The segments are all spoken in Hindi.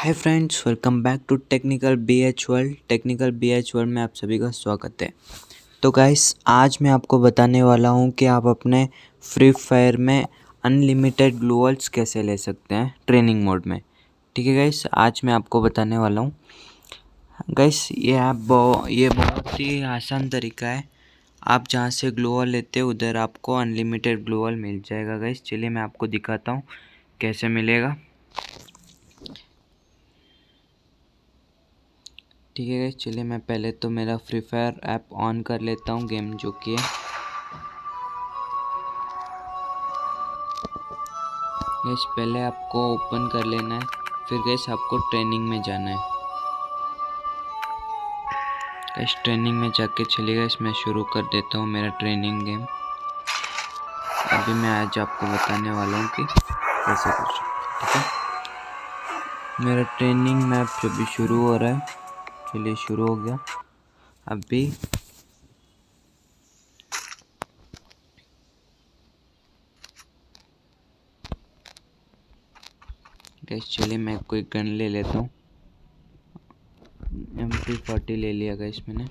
Hi friends, welcome back to technical BH world. Technical BH world में आप सभी का स्वागत है। तो गाइस, आज मैं आपको बताने वाला हूं कि आप अपने फ्री फायर में अनलिमिटेड ग्लूवल्स कैसे ले सकते हैं ट्रेनिंग मोड में। ठीक है गाइस, आज मैं आपको बताने वाला हूं। गाइस, ये बहुत ही आसान तरीका है। आप जहां से ग्लूवल लेते हैं उधर आपको अनलिमिटेड ग्लूवल मिल जाएगा। गाइस, चलिए मैं आपको दिखाता हूँ कैसे मिलेगा। ठीक है गाइस, चलिए मैं पहले तो मेरा फ्री फायर ऐप ऑन कर लेता हूँ, गेम जो कि है। गाइस, पहले आपको ओपन कर लेना है, फिर गाइस आपको ट्रेनिंग में जाना है। गाइस, ट्रेनिंग में जाके चलिए गाइस, मैं शुरू कर देता हूँ मेरा ट्रेनिंग गेम। अभी मैं आज आपको बताने वाला हूँ कि कैसे कर सकते। ठीक है, मेरा ट्रेनिंग मैप अभी शुरू हो रहा है। चलिए, शुरू हो गया अभी। गाइस, चलिए मैं कोई गन ले लेता हूँ। MP40 ले लिया गाइस मैंने।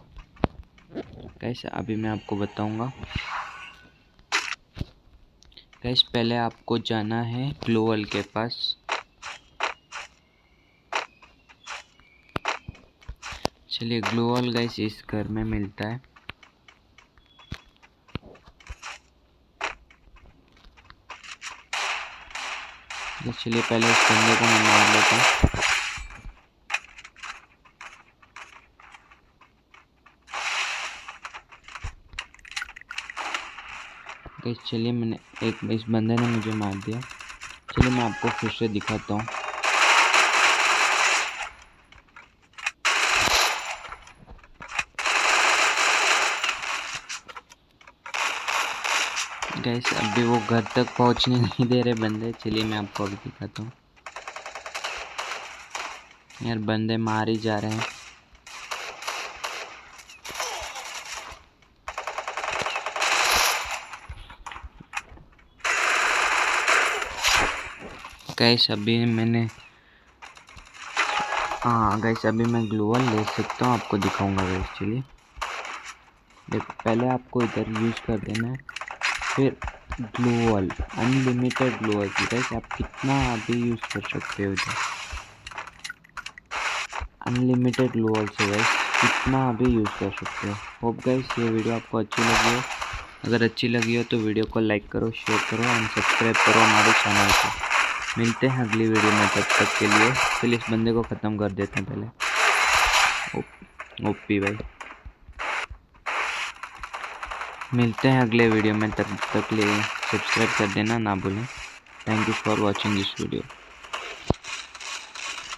गाइस, अभी मैं आपको बताऊंगा। गाइस, पहले आपको जाना है ग्लोवल के पास। चलिए, ग्लोवल गाइस इस घर में मिलता है। चलिए पहले इस बंदे को मैं मार लेता हूँ। गाइस, चलिए इस बंदे ने मुझे मार दिया। चलिए मैं आपको फिर से दिखाता हूँ। गाइस, अभी वो घर तक पहुँचने नहीं दे रहे बंदे। चलिए मैं आपको अभी दिखाता हूँ। यार, बंदे मार ही जा रहे हैं। गाइस, गाइस अभी मैं ग्लोवल ले सकता हूँ, आपको दिखाऊंगा गाइस। चलिए देखो, पहले आपको इधर यूज़ कर देना है, फिर ग्लोवल, अनलिमिटेड ग्लोवल की। गाइस, आप कितना अभी यूज़ कर सकते हो इधर। अनलिमिटेड ग्लोवल से गाइस कितना अभी यूज़ कर सकते हो। होप गाइस ये वीडियो आपको अच्छी लगी हो। अगर अच्छी लगी हो तो वीडियो को लाइक करो, शेयर करो एंड सब्सक्राइब करो हमारे चैनल को। मिलते हैं अगली वीडियो में, तब तक के लिए चलिए इस बंदे को ख़त्म कर देते हैं पहले। ओपी भाई, मिलते हैं अगले वीडियो में, तब तक के लिए सब्सक्राइब कर देना ना भूलें। Thank you for watching this video.